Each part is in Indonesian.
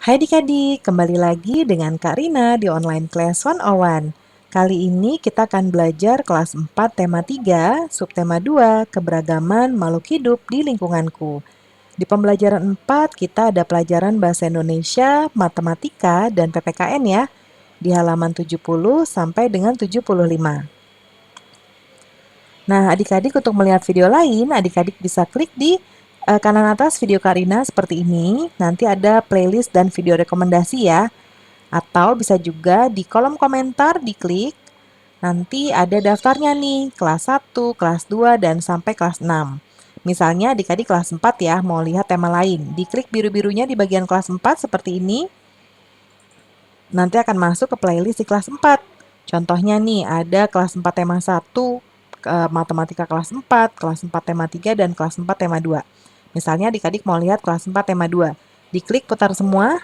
Hai adik-adik, kembali lagi dengan Kak Rina di Online Class 101. Kali ini kita akan belajar kelas 4 tema 3, subtema 2, keberagaman makhluk hidup di lingkunganku. Di pembelajaran 4 kita ada pelajaran bahasa Indonesia, matematika, dan PPKN ya, di halaman 70 sampai dengan 75. Nah, adik-adik untuk melihat video lain, adik-adik bisa klik di kanan atas video Karina seperti ini. Nanti ada playlist dan video rekomendasi ya. Atau bisa juga di kolom komentar diklik. Nanti ada daftarnya nih, kelas 1, kelas 2, dan sampai kelas 6. Misalnya adik-adik kelas 4 ya, mau lihat tema lain. Diklik biru-birunya di bagian kelas 4 seperti ini. Nanti akan masuk ke playlist di kelas 4. Contohnya nih, ada kelas 4 tema 1, matematika kelas 4, kelas 4 tema 3, dan kelas 4 tema 2. Misalnya adik-adik mau lihat kelas 4 tema 2. Diklik putar semua,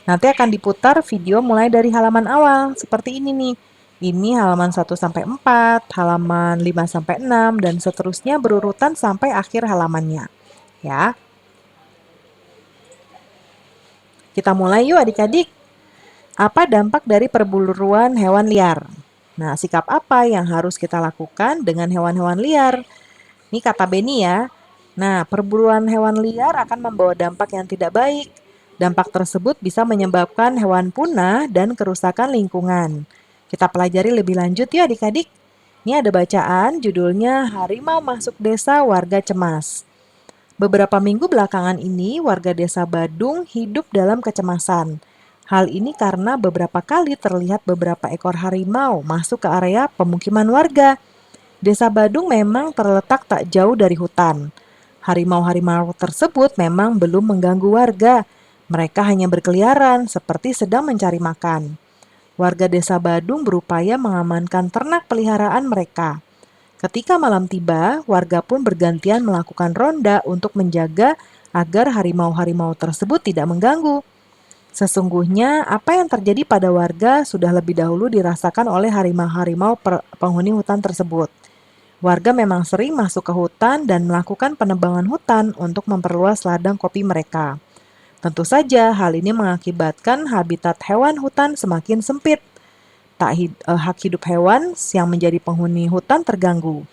nanti akan diputar video mulai dari halaman awal, seperti ini nih. Ini halaman 1 sampai 4, halaman 5 sampai 6, dan seterusnya berurutan sampai akhir halamannya. Ya. Kita mulai yuk adik-adik. Apa dampak dari perburuan hewan liar? Nah, sikap apa yang harus kita lakukan dengan hewan-hewan liar? Ini kata Beni ya. Nah, perburuan hewan liar akan membawa dampak yang tidak baik. Dampak tersebut bisa menyebabkan hewan punah dan kerusakan lingkungan. Kita pelajari lebih lanjut ya adik-adik. Ini ada bacaan judulnya Harimau Masuk Desa Warga Cemas. Beberapa minggu belakangan ini, warga desa Badung hidup dalam kecemasan. Hal ini karena beberapa kali terlihat beberapa ekor harimau masuk ke area pemukiman warga. Desa Badung memang terletak tak jauh dari hutan. Harimau-harimau tersebut memang belum mengganggu warga. Mereka hanya berkeliaran seperti sedang mencari makan. Warga desa Badung berupaya mengamankan ternak peliharaan mereka. Ketika malam tiba, warga pun bergantian melakukan ronda untuk menjaga agar harimau-harimau tersebut tidak mengganggu. Sesungguhnya, apa yang terjadi pada warga sudah lebih dahulu dirasakan oleh harimau-harimau penghuni hutan tersebut. Warga memang sering masuk ke hutan dan melakukan penebangan hutan untuk memperluas ladang kopi mereka. Tentu saja, hal ini mengakibatkan habitat hewan hutan semakin sempit. Hak hidup hewan yang menjadi penghuni hutan terganggu.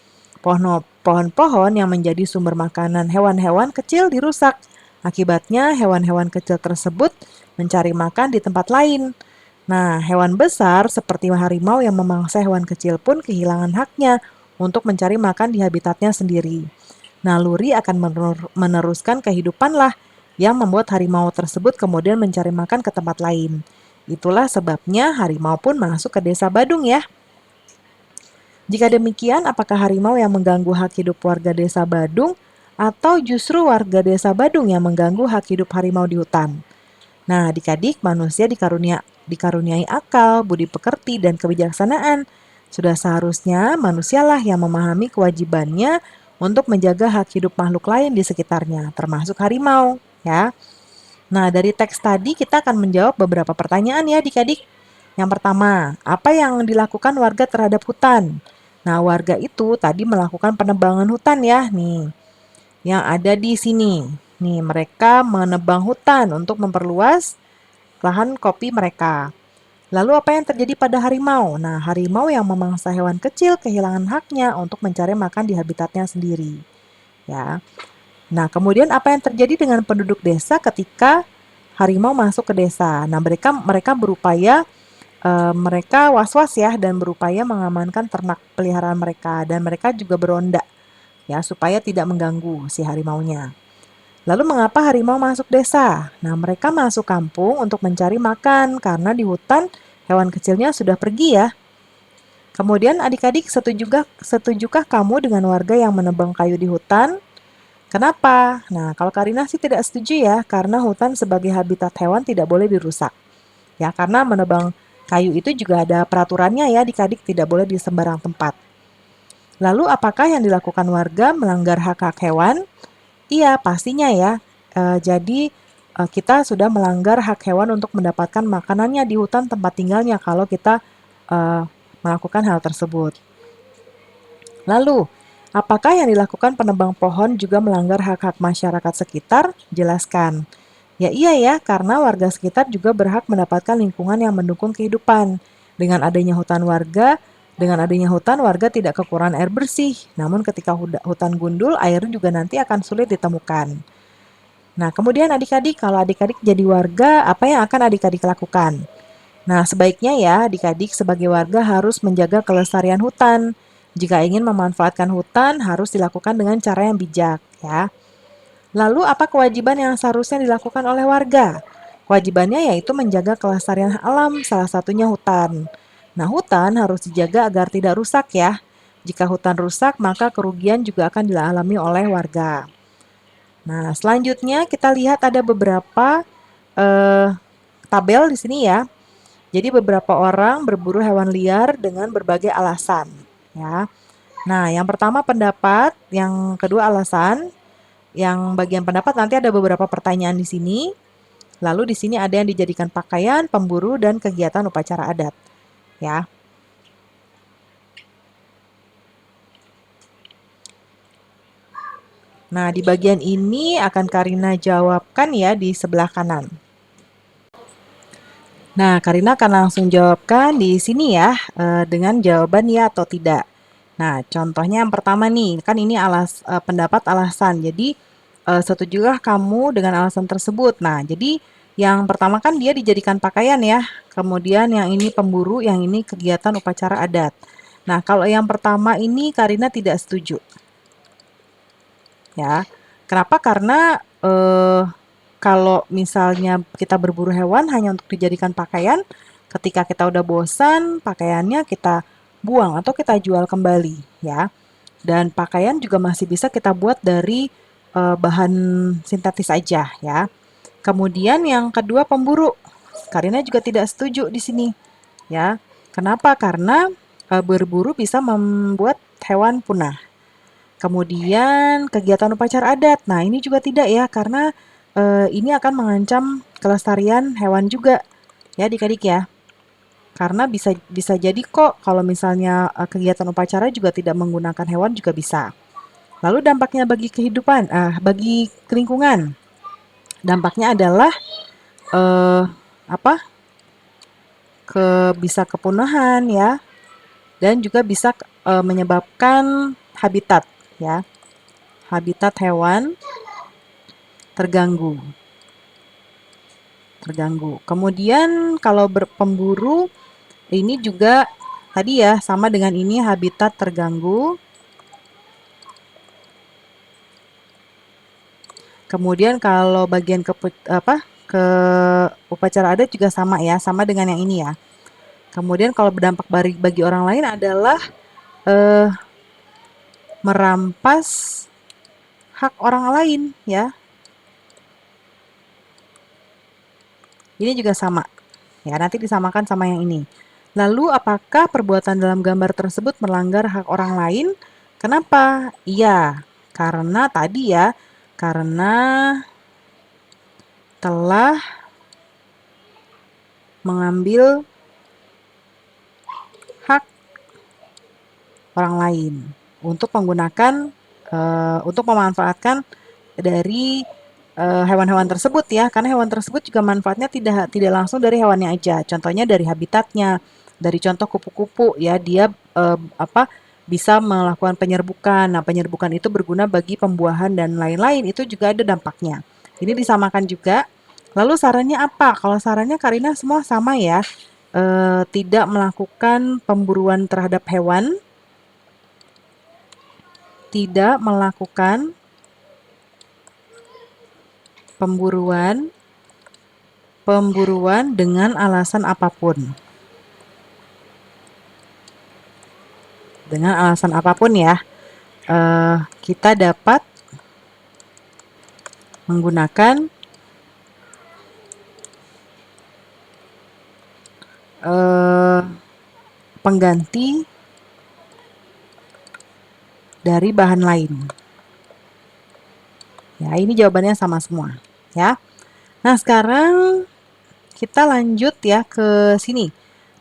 Pohon-pohon yang menjadi sumber makanan hewan-hewan kecil dirusak. Akibatnya hewan-hewan kecil tersebut mencari makan di tempat lain. Nah, hewan besar seperti harimau yang memangsa hewan kecil pun kehilangan haknya untuk mencari makan di habitatnya sendiri. Naluri akan meneruskan kehidupan lah yang membuat harimau tersebut kemudian mencari makan ke tempat lain. Itulah sebabnya harimau pun masuk ke desa Badung ya. Jika demikian, apakah harimau yang mengganggu hak hidup warga desa Badung atau justru warga desa Badung yang mengganggu hak hidup harimau di hutan? Nah, adik-adik, manusia dikaruniai akal, budi pekerti, dan kebijaksanaan. Sudah seharusnya manusialah yang memahami kewajibannya untuk menjaga hak hidup makhluk lain di sekitarnya, termasuk harimau, ya. Nah, dari teks tadi kita akan menjawab beberapa pertanyaan ya adik-adik. Yang pertama, apa yang dilakukan warga terhadap hutan? Nah, warga itu tadi melakukan penebangan hutan ya, nih. Yang ada di sini. Nih, mereka menebang hutan untuk memperluas lahan kopi mereka. Lalu apa yang terjadi pada harimau? Nah, harimau yang memangsa hewan kecil kehilangan haknya untuk mencari makan di habitatnya sendiri. Ya. Nah, kemudian apa yang terjadi dengan penduduk desa ketika harimau masuk ke desa? Nah, mereka berupaya mereka was-was ya dan berupaya mengamankan ternak peliharaan mereka dan mereka juga beronda ya supaya tidak mengganggu si harimaunya. Lalu mengapa harimau masuk desa? Nah, mereka masuk kampung untuk mencari makan karena di hutan hewan kecilnya sudah pergi ya. Kemudian adik-adik setujukah kamu dengan warga yang menebang kayu di hutan? Kenapa? Nah, kalau Karina sih tidak setuju ya, karena hutan sebagai habitat hewan tidak boleh dirusak. Ya, karena menebang kayu itu juga ada peraturannya ya, adik-adik tidak boleh di sembarang tempat. Lalu apakah yang dilakukan warga melanggar hak-hak hewan? Iya, pastinya ya. Jadi kita sudah melanggar hak hewan untuk mendapatkan makanannya di hutan tempat tinggalnya kalau kita eh, melakukan hal tersebut. Lalu, apakah yang dilakukan penebang pohon juga melanggar hak-hak masyarakat sekitar? Jelaskan. Ya iya ya, karena warga sekitar juga berhak mendapatkan lingkungan yang mendukung kehidupan. Dengan adanya hutan, warga tidak kekurangan air bersih. Namun ketika hutan gundul, air juga nanti akan sulit ditemukan. Nah, kemudian adik-adik, kalau adik-adik jadi warga, apa yang akan adik-adik lakukan? Nah, sebaiknya ya adik-adik sebagai warga harus menjaga kelestarian hutan. Jika ingin memanfaatkan hutan, harus dilakukan dengan cara yang bijak ya. Lalu apa kewajiban yang seharusnya dilakukan oleh warga? Kewajibannya yaitu menjaga kelestarian alam, salah satunya hutan. Nah, hutan harus dijaga agar tidak rusak ya. Jika hutan rusak, maka kerugian juga akan dialami oleh warga. Nah, selanjutnya kita lihat ada beberapa eh, tabel di sini ya. Jadi beberapa orang berburu hewan liar dengan berbagai alasan ya. Nah, yang pertama pendapat, yang kedua alasan, yang bagian pendapat nanti ada beberapa pertanyaan di sini. Lalu di sini ada yang dijadikan pakaian, pemburu, dan kegiatan upacara adat. Ya. Nah, di bagian ini akan Karina jawabkan ya di sebelah kanan. Nah, Karina akan langsung jawabkan di sini ya dengan jawaban ya atau tidak. Nah, contohnya yang pertama nih, kan ini pendapat alasan. Jadi, setujukah kamu dengan alasan tersebut? Nah, jadi yang pertama kan dia dijadikan pakaian ya. Kemudian yang ini pemburu, yang ini kegiatan upacara adat. Nah, kalau yang pertama ini Karina tidak setuju. Ya. Kenapa? Karena kalau misalnya kita berburu hewan hanya untuk dijadikan pakaian, ketika kita udah bosan, pakaiannya kita buang atau kita jual kembali ya. Dan pakaian juga masih bisa kita buat dari bahan sintetis aja ya. Kemudian yang kedua pemburu. Karina juga tidak setuju di sini ya. Kenapa? Karena berburu bisa membuat hewan punah. Kemudian kegiatan upacara adat. Nah, ini juga tidak ya karena ini akan mengancam kelestarian hewan juga ya adik-adik ya. Karena bisa bisa jadi kok kalau misalnya kegiatan upacara juga tidak menggunakan hewan juga bisa. Lalu dampaknya bagi kehidupan, bagi lingkungan. Dampaknya adalah eh, apa? Bisa kepunahan ya, dan juga bisa menyebabkan habitat ya. Habitat hewan terganggu. Kemudian kalau berpemburu ini juga tadi ya sama dengan ini habitat terganggu. Kemudian kalau bagian ke upacara adat juga sama ya, sama dengan yang ini ya. Kemudian kalau berdampak bagi orang lain adalah merampas hak orang lain ya. Ini juga sama. Ya, nanti disamakan sama yang ini. Lalu apakah perbuatan dalam gambar tersebut melanggar hak orang lain? Kenapa? Iya, karena tadi ya, karena telah mengambil hak orang lain untuk menggunakan untuk memanfaatkan dari hewan-hewan tersebut ya, karena hewan tersebut juga manfaatnya tidak langsung dari hewannya aja. Contohnya dari habitatnya, dari contoh kupu-kupu ya, dia bisa melakukan penyerbukan. Nah, penyerbukan itu berguna bagi pembuahan dan lain-lain. Itu juga ada dampaknya. Ini disamakan juga. Lalu sarannya apa? Kalau sarannya Karina semua sama ya. Tidak melakukan pemburuan terhadap hewan. Tidak melakukan pemburuan dengan alasan apapun. Dengan alasan apapun ya, kita dapat menggunakan pengganti dari bahan lain. Ya, ini jawabannya sama semua ya. Nah, sekarang kita lanjut ya ke sini.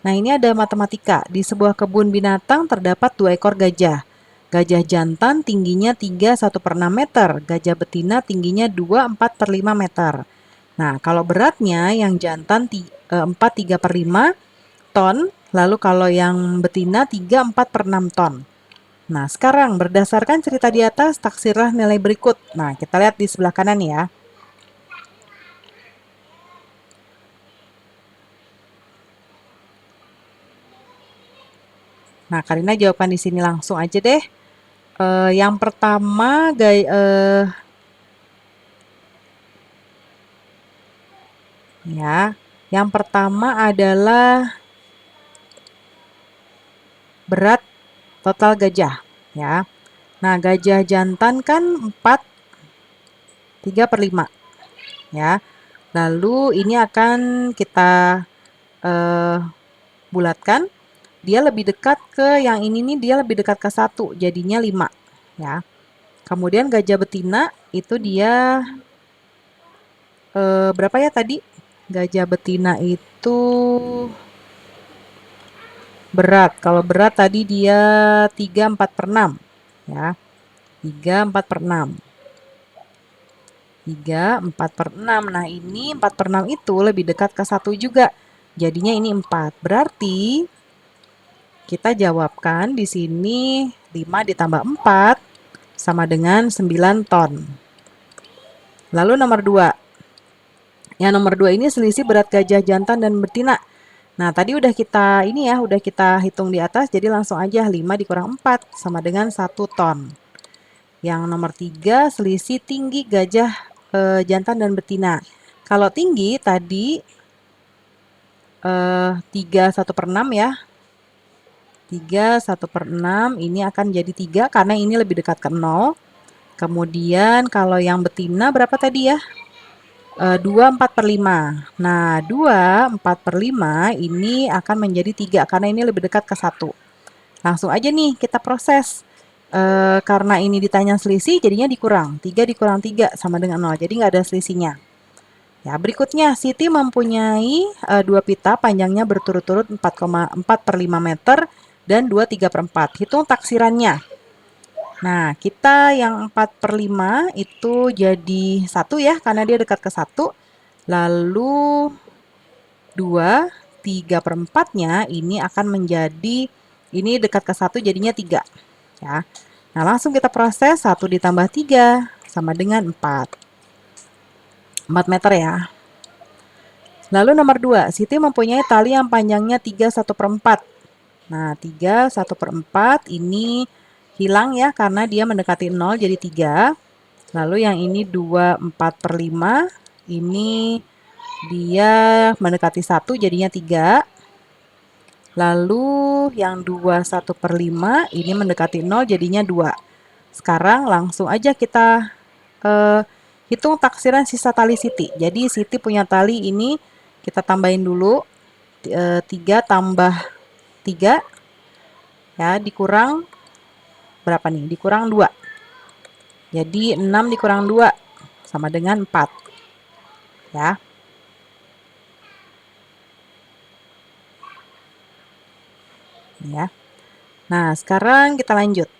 Nah, ini ada matematika. Di sebuah kebun binatang terdapat 2 ekor gajah. Gajah jantan tingginya 3,1/6 meter. Gajah betina tingginya 2,4/5 meter. Nah, kalau beratnya yang jantan 4 3/5 ton, lalu kalau yang betina 3 4/6 ton. Nah, sekarang berdasarkan cerita di atas, taksirlah nilai berikut. Nah, kita lihat di sebelah kanan ya. Nah, Karina jawaban di sini langsung aja deh. Yang pertama, ya, yang pertama adalah berat total gajah, ya. Nah, gajah jantan kan 4 3/5, ya. Lalu ini akan kita bulatkan. Dia lebih dekat ke yang ini nih, dia lebih dekat ke 1, jadinya 5, ya. Kemudian gajah betina itu dia berapa ya tadi? Gajah betina itu berat. Kalau berat tadi dia 3 4/6, ya. 3 4/6. 3 4/6. Nah, ini 4/6 itu lebih dekat ke 1 juga. Jadinya ini 4. Berarti kita jawabkan di sini 5 ditambah 4 sama dengan 9 ton. Lalu nomor 2. Yang nomor 2 ini selisih berat gajah jantan dan betina. Nah, tadi udah kita udah kita hitung di atas, jadi langsung aja 5 dikurang 4 sama dengan 1 ton. Yang nomor 3 selisih tinggi gajah jantan dan betina. Kalau tinggi tadi 3 1/6 ya. 3 1/6 ini akan jadi 3 karena ini lebih dekat ke 0. Kemudian kalau yang betina berapa tadi ya? 2 4/5. Nah, 2 4/5 ini akan menjadi 3 karena ini lebih dekat ke 1. Langsung aja nih kita proses. Karena ini ditanya selisih jadinya dikurang. 3 dikurang 3 sama dengan 0. Jadi nggak ada selisihnya. Ya, berikutnya Siti mempunyai 2 pita panjangnya berturut-turut 4,4/5 meter dan 2 3/4. Hitung taksirannya. Nah, kita yang 4/5 itu jadi 1 ya, karena dia dekat ke 1. Lalu 2, 3/4-nya ini akan menjadi, ini dekat ke 1 jadinya 3. Ya. Nah, langsung kita proses 1 ditambah 3 sama dengan 4. 4 meter ya. Lalu nomor 2, Siti mempunyai tali yang panjangnya 3 1/4. Nah, 3 1/4 ini hilang ya karena dia mendekati 0 jadi 3. Lalu yang ini 2 4/5 ini dia mendekati 1 jadinya 3. Lalu yang 2 1/5 ini mendekati 0 jadinya 2. Sekarang langsung aja kita hitung taksiran sisa tali Siti. Jadi Siti punya tali ini kita tambahin dulu 3 tambah 3 ya, dikurang berapa nih? Dikurang 2. Jadi 6 dikurang 2 sama dengan 4. Ya. Ya. Nah, sekarang kita lanjut.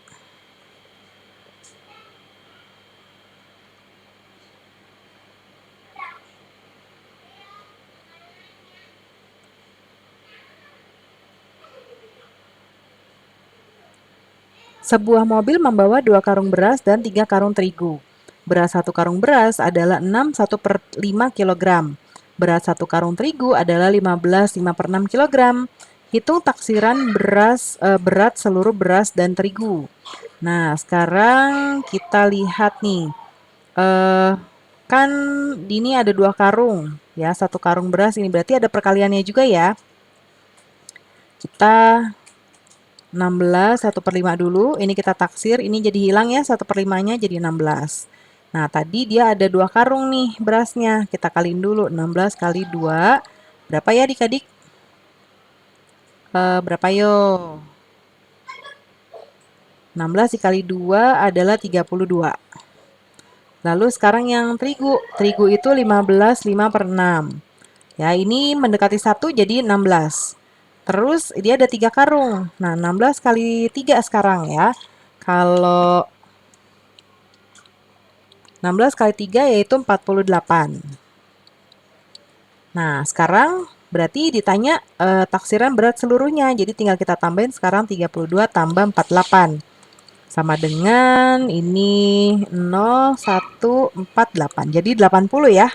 Sebuah mobil membawa 2 karung beras dan 3 karung terigu. Berat 1 karung beras adalah 6 1/5 kg. Berat 1 karung terigu adalah 15 5/6 kg. Hitung taksiran berat seluruh beras dan terigu. Nah, sekarang kita lihat nih. Kan ini ada 2 karung ya, 1 karung beras ini berarti ada perkaliannya juga ya. Kita 16 1/5 dulu, ini kita taksir, ini jadi hilang ya 1/5-nya jadi 16. Nah, tadi dia ada 2 karung nih berasnya, kita kaliin dulu 16 kali 2, berapa ya adik-adik? Berapa yo? 16 dikali 2 adalah 32. Lalu sekarang yang terigu, terigu itu 15 5/6. Ya, ini mendekati 1 jadi 16. Terus dia ada 3 karung. Nah, 16 kali 3 sekarang ya. Kalau 16 kali 3 yaitu 48. Nah, sekarang berarti ditanya taksiran berat seluruhnya. Jadi tinggal kita tambahin sekarang 32 tambah 48. Sama dengan ini 0148. Jadi 80 ya.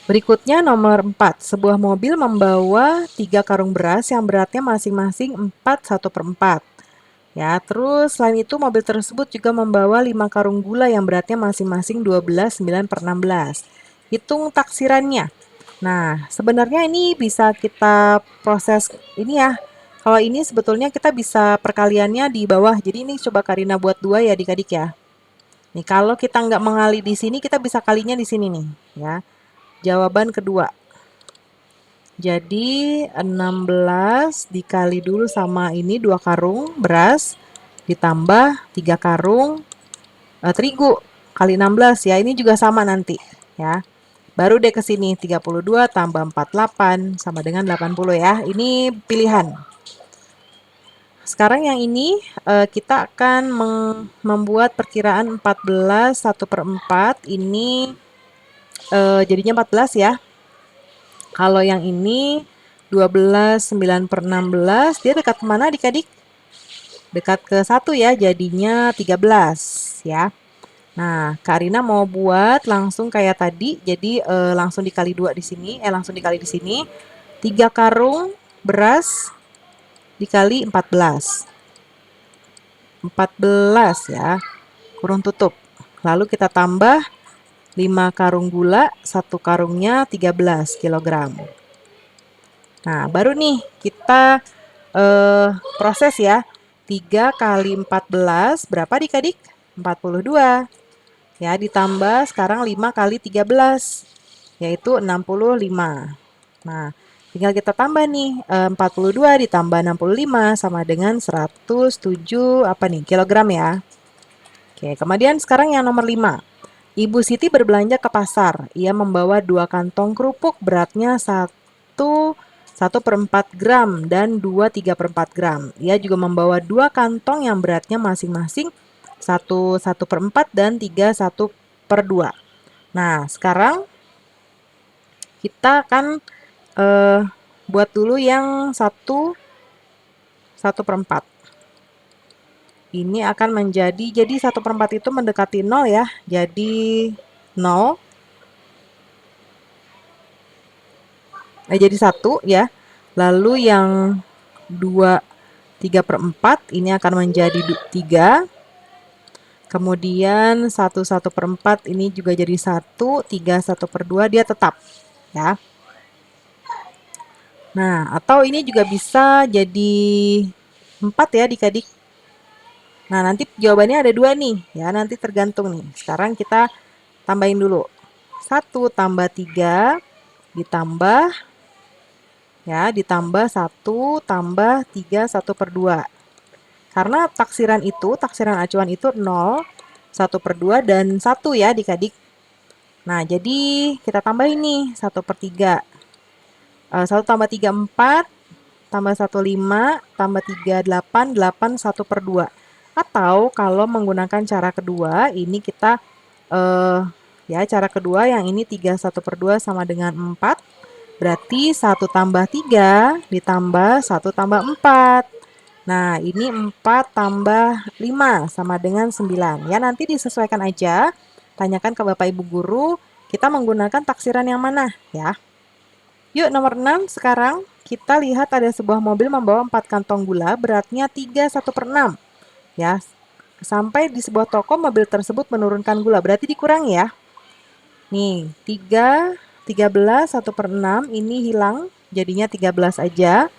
Berikutnya nomor 4. Sebuah mobil membawa 3 karung beras yang beratnya masing-masing 4/1/4. Ya, terus selain itu mobil tersebut juga membawa 5 karung gula yang beratnya masing-masing 12/9/16. Hitung taksirannya. Nah, sebenarnya ini bisa kita proses ini ya. Kalau ini sebetulnya kita bisa perkaliannya di bawah. Jadi ini coba Karina buat 2 ya adik-adik ya. Nih, kalau kita nggak mengali di sini, kita bisa kalinya di sini nih ya. Jawaban kedua. Jadi 16 dikali dulu sama ini 2 karung beras ditambah 3 karung terigu kali 16 ya. Ini juga sama nanti ya. Baru deh ke sini 32 tambah 48 sama dengan 80 ya. Ini pilihan. Sekarang yang ini kita akan membuat perkiraan 14 1/4. Ini jadinya 14 ya. Kalau yang ini 12 9/16, dia dekat kemana adik-adik? Dekat ke 1 ya, jadinya 13 ya. Nah, Kak Arina mau buat langsung kayak tadi, jadi langsung dikali 2 di sini, langsung dikali di sini. 3 karung beras dikali 14. 14 ya, kurung tutup. Lalu kita tambah 5 karung gula, 1 karungnya 13 kg. Nah, baru nih kita proses ya. 3 kali 14 berapa adik-adik? 42. Ya, ditambah sekarang 5 kali 13 yaitu 65. Nah, tinggal kita tambah nih 42 ditambah 65 sama dengan 107 apa nih? Kilogram ya. Oke, kemudian sekarang yang nomor 5. Ibu Siti berbelanja ke pasar. Ia membawa 2 kantong kerupuk beratnya 1/4 gram dan 2 3/4 gram. Ia juga membawa 2 kantong yang beratnya masing-masing 1/4 dan 3 1/2. Nah, sekarang kita akan buat dulu yang 1/4. Ini akan menjadi, jadi 1/4 itu mendekati 0 ya. Jadi 0. Jadi 1 ya. Lalu yang 2 3/4 ini akan menjadi 3. Kemudian 1/4 ini juga jadi 1, 3 1/2 dia tetap ya. Nah, atau ini juga bisa jadi 4 ya adik-adik. Nah, nanti jawabannya ada 2 nih ya, nanti tergantung nih. Sekarang kita tambahin dulu. 1 tambah 3 ditambah ya, ditambah 1 tambah 3 1/2. Karena taksiran acuan itu 0, 1/2 dan 1 ya adik-adik. Nah, jadi kita tambahin nih 1/3. 1 tambah 3 4, tambah 1 5, tambah 3 8, 8 1/2. Atau kalau menggunakan cara kedua, ini kita ya cara kedua yang ini 3 1/2 sama dengan 4. Berarti 1 tambah 3 ditambah 1 tambah 4. Nah, ini 4 tambah 5 sama dengan 9. Ya, nanti disesuaikan aja. Tanyakan ke Bapak Ibu Guru, kita menggunakan taksiran yang mana ya. Yuk, nomor 6 sekarang kita lihat ada sebuah mobil membawa 4 kantong gula beratnya 3 1/6. Ya, sampai di sebuah toko mobil tersebut menurunkan gula, berarti dikurangi ya. Nih, 3, 13, 1/6 ini hilang, jadinya 13 aja.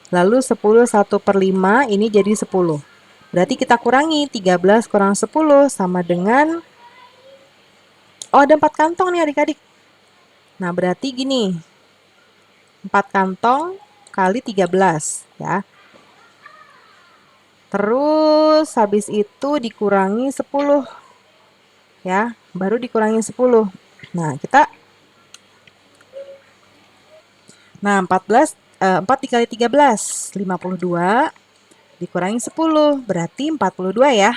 Lalu 10 1/5 ini jadi 10. Berarti kita kurangi 13 kurang 10 sama dengan, oh ada 4 kantong nih adik-adik. Nah, berarti gini, 4 kantong kali 13 ya. Terus habis itu dikurangi 10 ya, baru dikurangi 10. Nah, 4 dikali 13, 52 dikurangi 10, berarti 42 ya.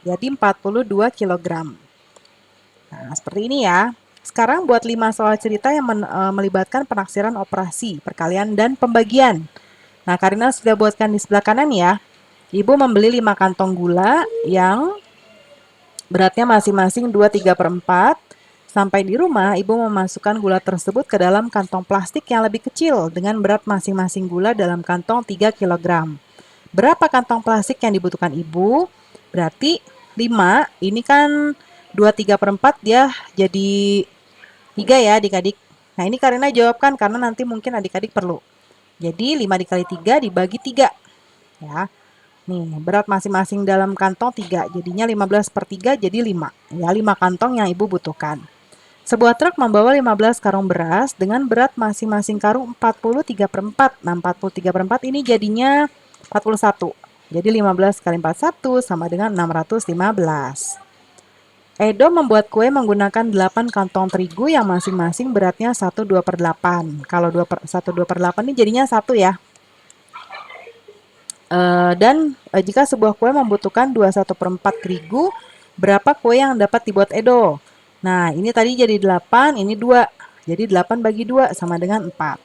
jadi 42 kg. Nah, seperti ini ya. Sekarang buat 5 soal cerita yang melibatkan penaksiran operasi, perkalian, dan pembagian. Nah, Karina sudah buatkan di sebelah kanan ya. Ibu membeli 5 kantong gula yang beratnya masing-masing 2/3/4. Sampai di rumah, ibu memasukkan gula tersebut ke dalam kantong plastik yang lebih kecil dengan berat masing-masing gula dalam kantong 3 kg. Berapa kantong plastik yang dibutuhkan ibu? Berarti 5, ini kan 2/3/4 dia jadi 3 ya adik-adik. Nah ini Karina jawabkan karena nanti mungkin adik-adik perlu. Jadi 5 dikali 3 dibagi 3 ya. Nih, berat masing-masing dalam kantong 3, jadinya 15/3 jadi 5. Ya, 5 kantong yang ibu butuhkan. Sebuah truk membawa 15 karung beras dengan berat masing-masing karung 43/4. Nah, 43/4 ini jadinya 41. Jadi 15 kali 41 sama dengan 615. Edo membuat kue menggunakan 8 kantong terigu yang masing-masing beratnya 1/2/8. Kalau 1/2/8 ini jadinya 1 ya. Jika sebuah kue membutuhkan 2/1/4 terigu, berapa kue yang dapat dibuat Edo? Nah, ini tadi jadi 8, ini 2. Jadi 8 bagi 2 sama dengan 4.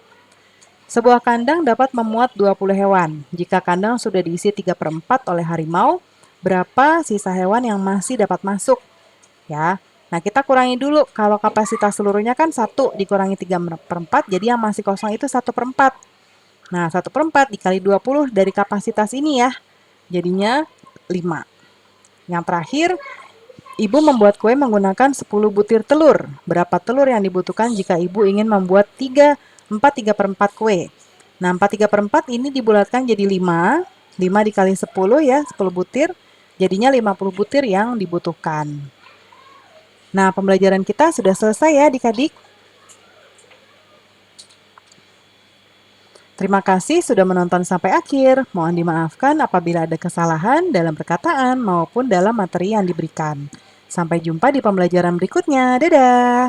Sebuah kandang dapat memuat 20 hewan. Jika kandang sudah diisi 3/4 oleh harimau, berapa sisa hewan yang masih dapat masuk? Ya. Nah, kita kurangi dulu. Kalau kapasitas seluruhnya kan 1 dikurangi 3/4, jadi yang masih kosong itu 1/4. Nah, 1/4 dikali 20 dari kapasitas ini ya. Jadinya 5. Yang terakhir, ibu membuat kue menggunakan 10 butir telur. Berapa telur yang dibutuhkan jika ibu ingin membuat 4/3/4 kue? Nah, 4/3/4 ini dibulatkan jadi 5. 5 dikali 10 ya, 10 butir. Jadinya 50 butir yang dibutuhkan. Nah, pembelajaran kita sudah selesai ya adik-adik. Terima kasih sudah menonton sampai akhir. Mohon dimaafkan apabila ada kesalahan dalam perkataan maupun dalam materi yang diberikan. Sampai jumpa di pembelajaran berikutnya. Dadah!